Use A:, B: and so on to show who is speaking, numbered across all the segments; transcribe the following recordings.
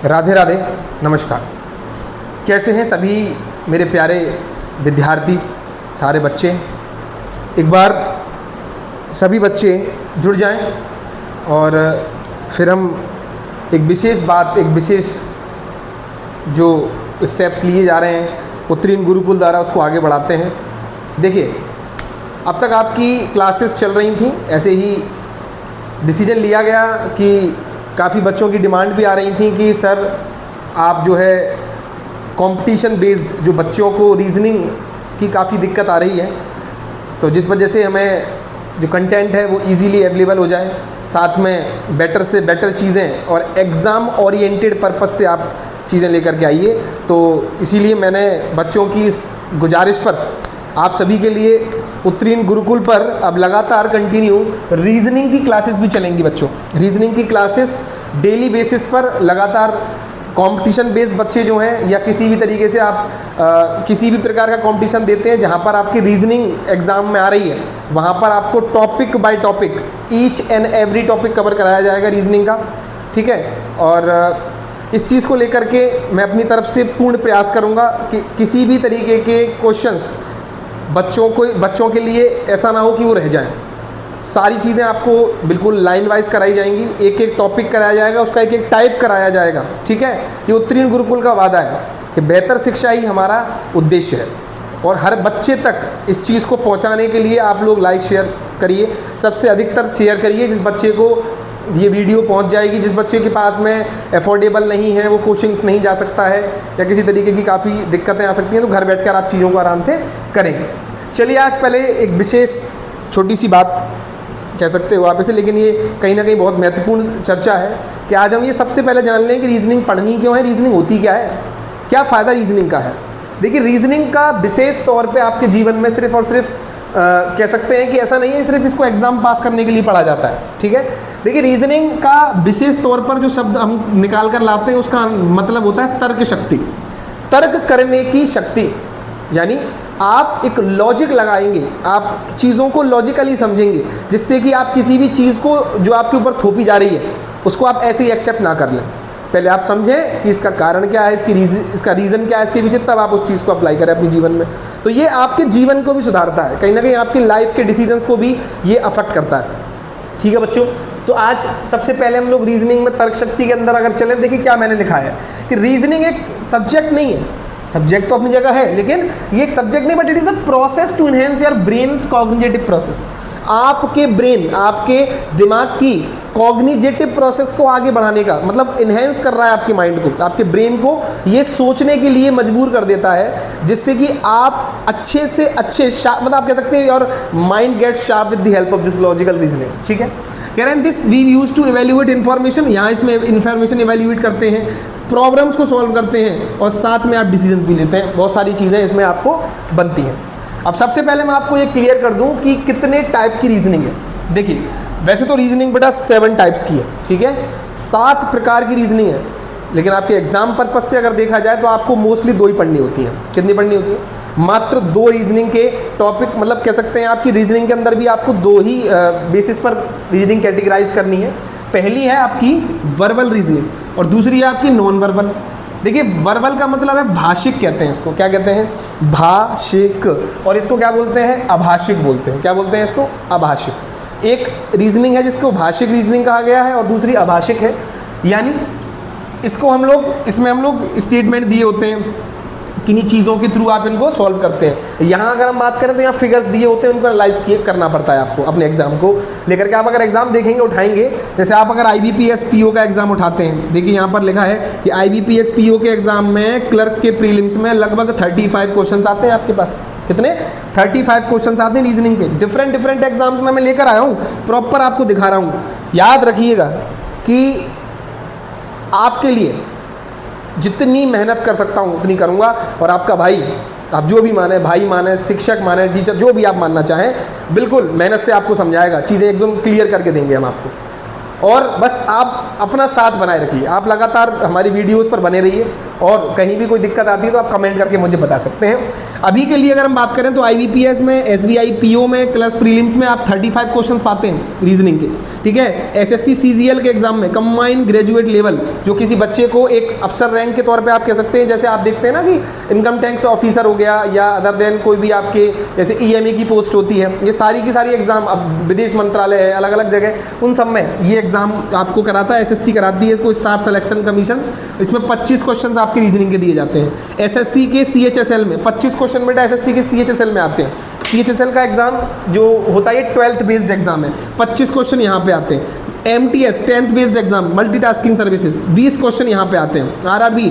A: राधे राधे, नमस्कार। कैसे हैं सभी मेरे प्यारे विद्यार्थी, सारे बच्चे? एक बार सभी बच्चे जुड़ जाएं और फिर हम एक विशेष जो स्टेप्स लिए जा रहे हैं उत्तीर्ण गुरुकुल द्वारा उसको आगे बढ़ाते हैं। देखिए, अब तक आपकी क्लासेस चल रही थी, ऐसे ही डिसीजन लिया गया कि काफ़ी बच्चों की डिमांड भी आ रही थी कि सर आप जो है कंपटीशन बेस्ड जो बच्चों को रीजनिंग की काफ़ी दिक्कत आ रही है, तो जिस वजह से हमें जो कंटेंट है वो इजीली अवेलेबल हो जाए, साथ में बेटर से बेटर चीज़ें और एग्ज़ाम ओरिएंटेड पर्पस से आप चीज़ें लेकर के आइए। तो इसीलिए मैंने बच्चों की इस गुजारिश पर आप सभी के लिए उत्तीर्ण गुरुकुल पर अब लगातार कंटिन्यू रीजनिंग की क्लासेस भी चलेंगी। बच्चों, रीजनिंग की क्लासेस डेली बेसिस पर लगातार कंपटीशन बेस्ड बच्चे जो हैं या किसी भी तरीके से आप किसी भी प्रकार का कंपटीशन देते हैं जहां पर आपकी रीजनिंग एग्जाम में आ रही है, वहां पर आपको topic by topic each and every topic cover कराया जाएगा रीजनिंग का, ठीक है। और इस चीज़ को लेकर के मैं अपनी तरफ से पूर्ण प्रयास करूँगा कि किसी भी तरीके के क्वेश्चंस बच्चों के लिए ऐसा ना हो कि वो रह जाएं। सारी चीज़ें आपको बिल्कुल लाइन वाइज कराई जाएंगी, एक एक टॉपिक कराया जाएगा, उसका एक एक टाइप कराया जाएगा, ठीक है। ये उत्तीर्ण गुरुकुल का वादा है कि बेहतर शिक्षा ही हमारा उद्देश्य है और हर बच्चे तक इस चीज़ को पहुंचाने के लिए आप लोग लाइक शेयर करिए, सबसे अधिकतर शेयर करिए। जिस बच्चे को ये वीडियो पहुंच जाएगी, जिस बच्चे के पास में अफोर्डेबल नहीं है, वो कोचिंग्स नहीं जा सकता है या किसी तरीके की काफ़ी दिक्कतें आ सकती हैं, तो घर बैठकर आप चीज़ों को आराम से करेंगे। चलिए, आज पहले एक विशेष छोटी सी बात कह सकते हो आप इसे, लेकिन ये कहीं ना कहीं बहुत महत्वपूर्ण चर्चा है कि आज हम ये सबसे पहले जान लें कि रीजनिंग पढ़नी क्यों है, रीजनिंग होती क्या है, क्या फ़ायदा रीजनिंग का है। देखिए, रीजनिंग का विशेष तौर पे आपके जीवन में सिर्फ और सिर्फ कह सकते हैं कि ऐसा नहीं है सिर्फ इसको एग्ज़ाम पास करने के लिए पढ़ा जाता है, ठीक है। देखिए, रीजनिंग का विशेष तौर पर जो शब्द हम निकाल कर लाते हैं उसका मतलब होता है तर्क शक्ति, तर्क करने की शक्ति। यानी आप एक लॉजिक लगाएंगे, आप चीज़ों को लॉजिकली समझेंगे, जिससे कि आप किसी भी चीज़ को जो आपके ऊपर थोपी जा रही है उसको आप ऐसे ही एक्सेप्ट ना कर लें। पहले आप समझें कि इसका कारण क्या है, इसका रीज़न क्या है इसके पीछे, तब आप उस चीज़ को अप्लाई करें अपने जीवन में। तो ये आपके जीवन को भी सुधारता है, कहीं ना कहीं आपकी लाइफ के डिसीजंस को भी ये अफेक्ट करता है, ठीक है बच्चों। तो आज सबसे पहले हम लोग रीजनिंग में तर्क शक्ति के अंदर अगर चलें, देखिए क्या मैंने लिखा है कि रीजनिंग एक सब्जेक्ट नहीं है, सब्जेक्ट तो अपनी जगह है, लेकिन ये एक सब्जेक्ट नहीं, but it is a process to enhance your brains cognitive process. आपके ब्रेन, आपके दिमाग की कॉग्निजेटिव प्रोसेस को आगे बढ़ाने का मतलब इन्हेंस कर रहा है आपके माइंड को, आपके ब्रेन को ये सोचने के लिए मजबूर कर देता है, जिससे कि आप अच्छे से अच्छे मतलब आप कह सकते हैं your mind get sharp with the help of this logical reasoning, ठीक है। कह रहे हैं this we use to evaluate information, यहाँ इसमें इन्फॉर्मेशन इवेल्युएट करते हैं, प्रॉब्लम्स को सॉल्व करते हैं और साथ में आप डिसीजंस भी लेते हैं। बहुत सारी चीज़ें इसमें आपको बनती हैं। अब सबसे पहले मैं आपको ये क्लियर कर दूं कि कितने टाइप की रीजनिंग है। देखिए, वैसे तो रीजनिंग बेटा 7 टाइप्स की है, ठीक है, 7 प्रकार की रीजनिंग है, लेकिन आपके एग्जाम पर्पज से अगर देखा जाए तो आपको मोस्टली 2 ही पढ़नी होती है। कितनी पढ़नी होती है? मात्र 2 रीजनिंग के टॉपिक, मतलब कह सकते हैं आपकी रीजनिंग के अंदर भी आपको 2 ही बेसिस पर रीजनिंग कैटेगराइज करनी है। पहली है आपकी वर्बल रीजनिंग और दूसरी है आपकी नॉन वर्बल। देखिए, वर्बल का मतलब है भाषिक, कहते हैं इसको, क्या कहते हैं? भाषिक। और इसको क्या बोलते हैं? अभाषिक बोलते हैं। क्या बोलते हैं इसको? अभाषिक। एक रीजनिंग है जिसको भाषिक रीजनिंग कहा गया है और दूसरी अभाषिक है। यानी इसमें हम लोग स्टेटमेंट दिए होते हैं, किन्हीं चीज़ों के थ्रू आप इनको सॉल्व करते हैं। यहाँ अगर हम बात करें तो यहाँ फिगर्स दिए होते हैं, उनको एनालाइज करना पड़ता है आपको अपने एग्जाम को लेकर के। आप अगर एग्जाम देखेंगे, उठाएंगे, जैसे आप अगर IBPS PO का एग्जाम उठाते हैं, देखिए यहाँ पर लिखा है कि IBPS PO के एग्जाम में क्लर्क के प्रीलिम्स में लगभग 35 क्वेश्चन आते हैं आपके पास। कितने? 35 क्वेश्चन आते हैं रीजनिंग के। डिफरेंट एग्जाम्स में मैं लेकर आया हूँ, प्रॉपर आपको दिखा रहा हूँ। याद रखिएगा कि आपके लिए जितनी मेहनत कर सकता हूँ उतनी करूँगा, और आपका भाई, आप जो भी माने, भाई माने, शिक्षक माने, टीचर, जो भी आप मानना चाहें, बिल्कुल मेहनत से आपको समझाएगा, चीज़ें एकदम क्लियर करके देंगे हम आपको। और बस आप अपना साथ बनाए रखिए, आप लगातार हमारी वीडियोस पर बने रहिए और कहीं भी कोई दिक्कत आती है तो आप कमेंट करके मुझे बता सकते हैं। अभी के लिए अगर हम बात करें तो IBPS में, SBI PO में, क्लर्क प्रीलिम्स में आप 35 क्वेश्चंस पाते हैं रीजनिंग के, ठीक है। SSC CGL के एग्जाम में कंबाइंड ग्रेजुएट लेवल, जो किसी बच्चे को एक अफसर रैंक के तौर पे आप कह सकते हैं, जैसे आप देखते हैं ना कि इनकम टैक्स ऑफिसर हो गया या अदर देन कोई भी आपके जैसे EMA की पोस्ट होती है, ये सारी की सारी एग्जाम, अब विदेश मंत्रालय है, अलग अलग जगह, उन सब में ये एग्जाम आपको कराता है, SSC कराती है इसको, स्टाफ सिलेक्शन कमीशन। इसमें 25 क्वेश्चन आपके रीजनिंग के दिए जाते हैं। SSC के CHSL में 25 क्वेश्चन बेटा SSC के CHSL में आते हैं। CHSL का एग्जाम जो होता है 12th बेस्ड एग्जाम है, 25 क्वेश्चन यहाँ पे आते हैं। MTS 10th based exam, multitasking services, 20 question यहाँ पे आते हैं। RRB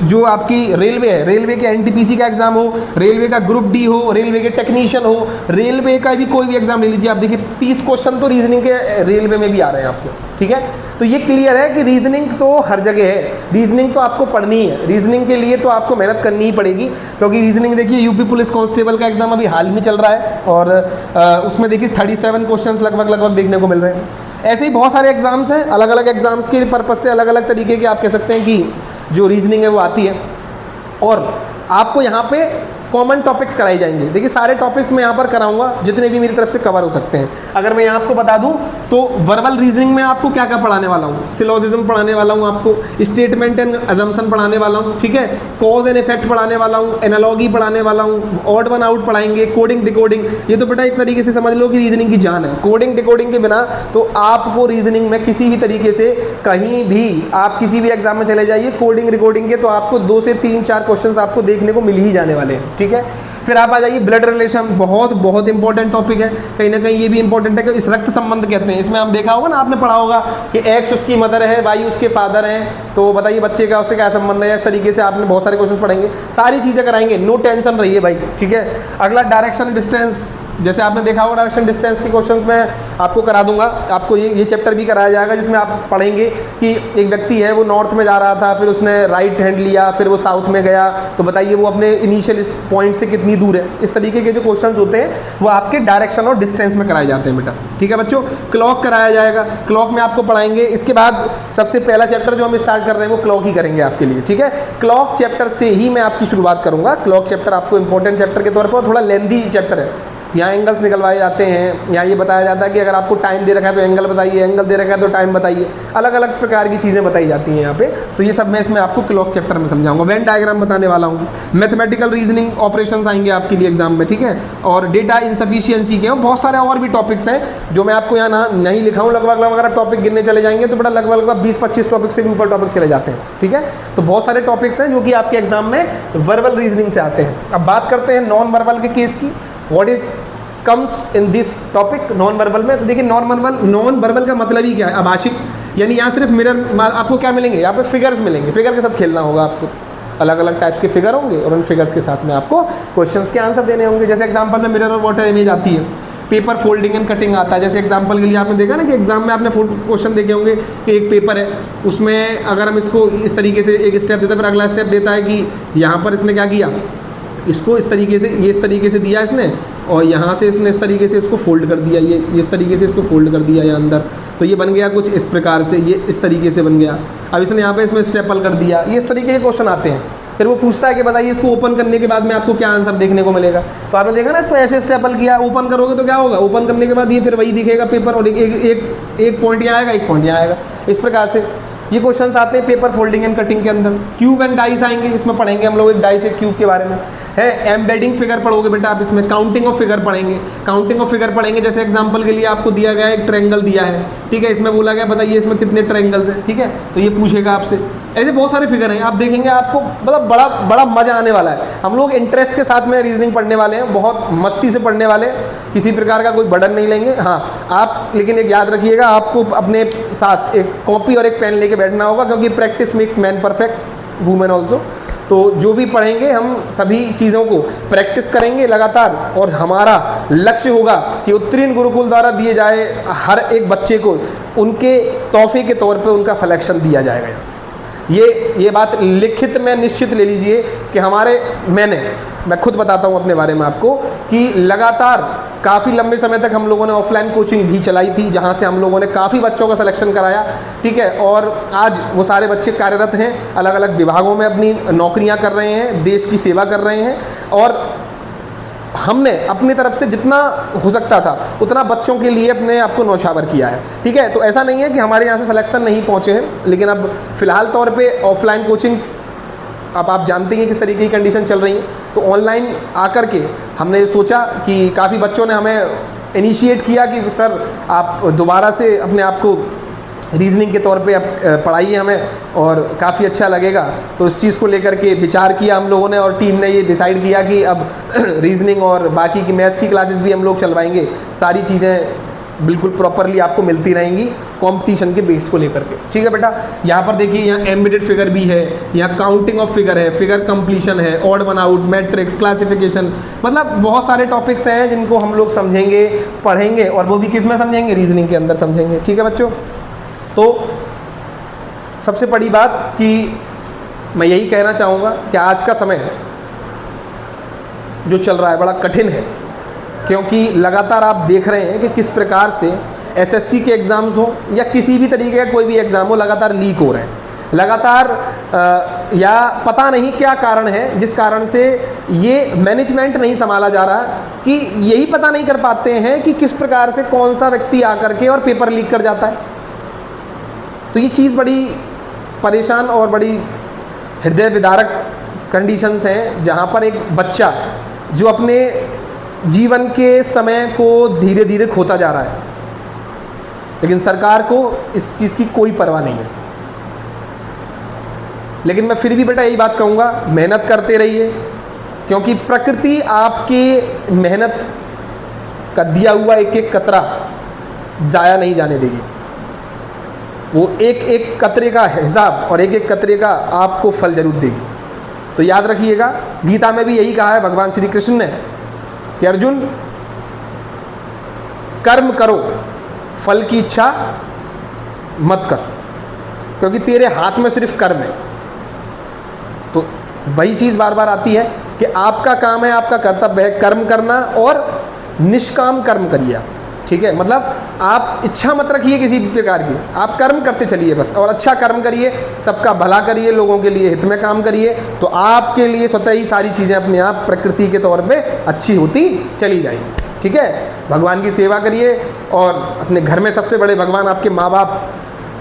A: जो आपकी रेलवे है, रेलवे के NTPC का एग्जाम हो, रेलवे का ग्रुप D हो, रेलवे के टेक्नीशियन हो, रेलवे का भी कोई भी एग्जाम ले लीजिए, आप देखिए 30 क्वेश्चन तो रीजनिंग के रेलवे में भी आ रहे हैं आपको, ठीक है। तो ये क्लियर है कि रीजनिंग तो हर जगह है, रीजनिंग तो आपको पढ़नी है, रीजनिंग के लिए तो आपको मेहनत करनी ही पड़ेगी, क्योंकि रीजनिंग देखिए UP पुलिस कांस्टेबल का एग्जाम अभी हाल में चल रहा है और उसमें देखिए 37 क्वेश्चन लगभग देखने को मिल रहे हैं। ऐसे ही बहुत सारे एग्जाम्स हैं, अलग अलग एग्जाम्स के पर्पज से अलग अलग तरीके के आप कह सकते हैं कि जो रीजनिंग है वो आती है। और आपको यहाँ पे कॉमन टॉपिक्स कराए जाएंगे। देखिए सारे टॉपिक्स मैं यहाँ पर कराऊंगा जितने भी मेरी तरफ से कवर हो सकते हैं। अगर मैं यहाँ आपको बता दूँ तो वर्बल रीजनिंग में आपको क्या क्या पढ़ाने वाला हूँ, सिलोजिज्म पढ़ाने वाला हूँ, आपको स्टेटमेंट एंड अजम्पशन पढ़ाने वाला हूँ, ठीक है, कॉज एंड इफेक्ट पढ़ाने वाला हूँ, एनालॉगी पढ़ाने वाला हूँ, ऑड वन आउट पढ़ाएंगे, कोडिंग डिकोडिंग। ये तो बेटा एक तरीके से समझ लो कि रीजनिंग की जान है। कोडिंग डिकोडिंग के बिना तो आपको रीजनिंग में किसी भी तरीके से कहीं भी आप किसी भी एग्जाम में चले जाइए, कोडिंग रिकॉर्डिंग के तो आपको 2 से 3-4 क्वेश्चन आपको देखने को मिल ही जाने वाले हैं, ठीक है। फिर आप आ जाइए ब्लड रिलेशन, बहुत इंपॉर्टेंट टॉपिक है, कहीं ना कहीं ये भी इंपॉर्टेंट है कि इस रक्त संबंध कहते हैं। इसमें हम देखा होगा ना, आपने पढ़ा होगा कि एक्स उसकी मदर है, वाई उसके फादर हैं, तो बताइए बच्चे का उससे क्या संबंध है। इस तरीके से आपने बहुत सारे क्वेश्चन पढ़ेंगे, सारी चीज़ें कराएंगे, नो टेंशन रहिए भाई, ठीक है। अगला डायरेक्शन डिस्टेंस, जैसे आपने देखा होगा डायरेक्शन डिस्टेंस के क्वेश्चंस मैं आपको करा दूंगा। आपको ये चैप्टर भी कराया जाएगा जिसमें आप पढ़ेंगे कि एक व्यक्ति है वो नॉर्थ में जा रहा था, फिर उसने राइट हैंड लिया, फिर वो साउथ में गया, तो बताइए वो अपने इनिशियल पॉइंट से कितनी दूर है। इस तरीके के जो क्वेश्चंस होते हैं वो आपके डायरेक्शन और डिस्टेंस में कराए जाते हैं बेटा, ठीक है बच्चों। क्लॉक कराया जाएगा, क्लॉक में आपको पढ़ाएंगे। इसके बाद सबसे पहला चैप्टर जो हम स्टार्ट कर रहे हैं वो क्लॉक ही करेंगे आपके लिए, ठीक है। क्लॉक चैप्टर से ही मैं आपकी शुरुआत करूंगा। क्लॉक चैप्टर आपको इंपॉर्टेंट चैप्टर के तौर पर, थोड़ा लेंदी चैप्टर है। यहाँ एंगल्स निकलवाए जाते हैं, यहाँ ये बताया जाता है कि अगर आपको टाइम दे रखा है तो एंगल बताइए, एंगल दे रखा है तो टाइम बताइए, अलग अलग प्रकार की चीज़ें बताई जाती हैं यहाँ पे। तो ये सब मैं इसमें आपको क्लॉक चैप्टर में समझाऊंगा। वेन डायग्राम बताने वाला हूँ, मैथमेटिकल रीजनिंग ऑपरेशंस आएंगे आपके लिए एग्जाम में, ठीक है। और डेटा इनसफिशियंसी के बहुत सारे और भी टॉपिक्स हैं जो मैं आपको यहाँ नहीं लिखा हूँ। लगभग अगर टॉपिक गिनने चले जाएंगे तो बड़ा लगभग 20-25 टॉपिक से भी ऊपर टॉपिक चले जाते हैं, ठीक है। तो बहुत सारे टॉपिक्स हैं जो कि आपके एग्जाम में वर्बल रीजनिंग से आते हैं। अब बात करते हैं नॉन वर्बल के केस की, what is comes in this topic non verbal में। तो देखिए नॉन वर्बल का मतलब ही क्या है, अभाषिक, यानी यहाँ सिर्फ मिरर आपको क्या मिलेंगे, यहाँ पे फिगर्स मिलेंगे, फिगर के साथ खेलना होगा आपको। अलग अलग टाइप्स के फिगर होंगे और उन फिगर्स के साथ में आपको क्वेश्चंस के आंसर देने होंगे। जैसे एग्जांपल में मिरर और वाटर इमेज आती है, पेपर फोल्डिंग एंड कटिंग आता है। जैसे एग्जांपल के लिए आपने देखा ना कि एग्जाम में आपने क्वेश्चन देखे होंगे कि एक पेपर है, उसमें अगर हम इसको इस तरीके से एक स्टेप देता है, फिर अगला स्टेप देता है कि यहाँ पर इसने क्या किया, इसको इस तरीके से, ये इस तरीके से दिया इसने, और यहाँ से इसने इस तरीके से इसको फोल्ड कर दिया, ये इस तरीके से इसको फोल्ड कर दिया यहाँ अंदर, तो ये बन गया कुछ इस प्रकार से, ये इस तरीके से बन गया। अब इसने यहाँ पे इसमें स्टेपल कर दिया। ये इस तरीके के क्वेश्चन आते हैं। फिर वो पूछता है कि बताइए इसको ओपन करने के बाद में आपको क्या आंसर देखने को मिलेगा। तो आपने देखा ना, इसको ऐसे स्टेपल किया, ओपन करोगे तो क्या होगा, ओपन करने के बाद ये फिर वही दिखेगा पेपर, और एक पॉइंट यहाँ आएगा, एक पॉइंट यहाँ आएगा। इस प्रकार से ये क्वेश्चंस आते हैं पेपर फोल्डिंग एंड कटिंग के अंदर। क्यूब एंड डाइस आएंगे, इसमें पढ़ेंगे हम लोग एक डाइस एक क्यूब के बारे में है। एम्बेडिंग फिगर पढ़ोगे बेटा आप इसमें। काउंटिंग ऑफ फिगर पढ़ेंगे, काउंटिंग ऑफ फिगर पढ़ेंगे। जैसे एग्जांपल के लिए आपको दिया गया एक ट्रायंगल दिया है, ठीक है, इसमें बोला गया बताइए इसमें कितने ट्रायंगल्स हैं, ठीक है, तो ये पूछेगा आपसे। ऐसे बहुत सारे फिगर हैं, आप देखेंगे आपको मतलब बड़ा मजा आने वाला है। हम लोग इंटरेस्ट के साथ में रीजनिंग पढ़ने वाले हैं, बहुत मस्ती से पढ़ने वाले हैं, किसी प्रकार का कोई बर्डन नहीं लेंगे। हाँ आप लेकिन एक याद रखिएगा, आपको अपने साथ एक कॉपी और एक पेन लेके बैठना होगा, क्योंकि practice makes man perfect, women also. तो जो भी पढ़ेंगे हम सभी चीज़ों को प्रैक्टिस करेंगे लगातार, और हमारा लक्ष्य होगा कि उत्तीर्ण गुरुकुल द्वारा दिए जाए हर एक बच्चे को उनके तोहफे के तौर पे उनका सिलेक्शन दिया जाएगा यहाँ से। ये बात लिखित में निश्चित ले लीजिए कि मैं खुद बताता हूँ अपने बारे में आपको कि लगातार काफ़ी लंबे समय तक हम लोगों ने ऑफलाइन कोचिंग भी चलाई थी, जहाँ से हम लोगों ने काफ़ी बच्चों का सिलेक्शन कराया, ठीक है। और आज वो सारे बच्चे कार्यरत हैं, अलग अलग विभागों में अपनी नौकरियाँ कर रहे हैं, देश की सेवा कर रहे हैं। और हमने अपनी तरफ से जितना हो सकता था उतना बच्चों के लिए अपने आप को नौशावर किया है, ठीक है। तो ऐसा नहीं है कि हमारे यहाँ से सिलेक्शन नहीं पहुँचे हैं, लेकिन अब फ़िलहाल तौर पे ऑफलाइन कोचिंग्स अब आप जानते हैं किस तरीके की कंडीशन चल रही है। तो ऑनलाइन आकर के हमने ये सोचा कि काफ़ी बच्चों ने हमें इनिशिएट किया कि सर आप दोबारा से अपने आप को रीजनिंग के तौर पे आप पढ़ाइए हमें, और काफ़ी अच्छा लगेगा। तो इस चीज़ को लेकर के विचार किया हम लोगों ने, और टीम ने ये डिसाइड किया कि अब रीजनिंग और बाकी की मैथ्स की क्लासेस भी हम लोग चलवाएंगे। सारी चीज़ें बिल्कुल प्रॉपरली आपको मिलती रहेंगी कंपटीशन के बेस को लेकर के, ठीक है बेटा। यहाँ पर देखिए, यहाँ एम्बेडेड फिगर भी है, यहाँ काउंटिंग ऑफ फिगर है, फिगर कंप्लीशन है, odd one out, matrix, classification, मतलब बहुत सारे टॉपिक्स हैं जिनको हम लोग समझेंगे, पढ़ेंगे, और वो भी किस में समझेंगे, रीजनिंग के अंदर समझेंगे, ठीक है बच्चों। तो सबसे बड़ी बात कि मैं यही कहना चाहूँगा कि आज का समय जो चल रहा है बड़ा कठिन है, क्योंकि लगातार आप देख रहे हैं कि किस प्रकार से एसएससी के एग्ज़ाम्स हो या किसी भी तरीके का कोई भी एग्ज़ाम हो, लगातार लीक हो रहे हैं लगातार, या पता नहीं क्या कारण है जिस कारण से ये मैनेजमेंट नहीं संभाला जा रहा, कि यही पता नहीं कर पाते हैं कि किस प्रकार से कौन सा व्यक्ति आकर के और पेपर लीक कर जाता है। तो ये चीज़ बड़ी परेशान और बड़ी हृदय विदारक कंडीशंस हैं, जहाँ पर एक बच्चा जो अपने जीवन के समय को धीरे धीरे खोता जा रहा है, लेकिन सरकार को इस चीज़ की कोई परवाह नहीं है। लेकिन मैं फिर भी बेटा यही बात कहूँगा, मेहनत करते रहिए, क्योंकि प्रकृति आपकी मेहनत का दिया हुआ एक एक कतरा ज़ाया नहीं जाने देगी। वो एक एक कतरे का हिसाब और एक एक कतरे का आपको फल जरूर देगी। तो याद रखिएगा, गीता में भी यही कहा है भगवान श्री कृष्ण ने कि अर्जुन, कर्म करो, फल की इच्छा मत कर, क्योंकि तेरे हाथ में सिर्फ कर्म है। तो वही चीज़ बार बार आती है कि आपका काम है, आपका कर्तव्य है कर्म करना, और निष्काम कर्म करिए आप, ठीक है। मतलब आप इच्छा मत रखिए किसी भी प्रकार की, आप कर्म करते चलिए बस, और अच्छा कर्म करिए, सबका भला करिए, लोगों के लिए हित में काम करिए, तो आपके लिए स्वतः ही सारी चीज़ें अपने आप प्रकृति के तौर पे अच्छी होती चली जाएंगी, ठीक है। भगवान की सेवा करिए, और अपने घर में सबसे बड़े भगवान आपके माँ बाप,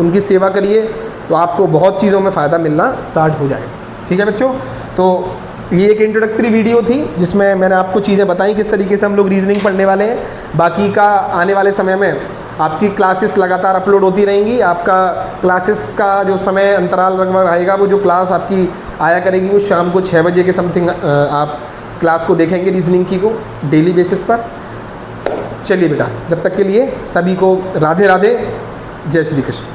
A: उनकी सेवा करिए, तो आपको बहुत चीज़ों में फ़ायदा मिलना स्टार्ट हो जाएगा, ठीक है बच्चों। तो ये एक इंट्रोडक्टरी वीडियो थी जिसमें मैंने आपको चीज़ें बताई किस तरीके से हम लोग रीजनिंग पढ़ने वाले हैं। बाकी का आने वाले समय में आपकी क्लासेस लगातार अपलोड होती रहेंगी। आपका क्लासेस का जो समय अंतराल लगभग आएगा, वो जो क्लास आपकी आया करेगी वो शाम को 6 बजे के समथिंग आप क्लास को देखेंगे रीजनिंग की को डेली बेसिस पर। चलिए बेटा, जब तक के लिए सभी को राधे राधे, जय श्री कृष्ण।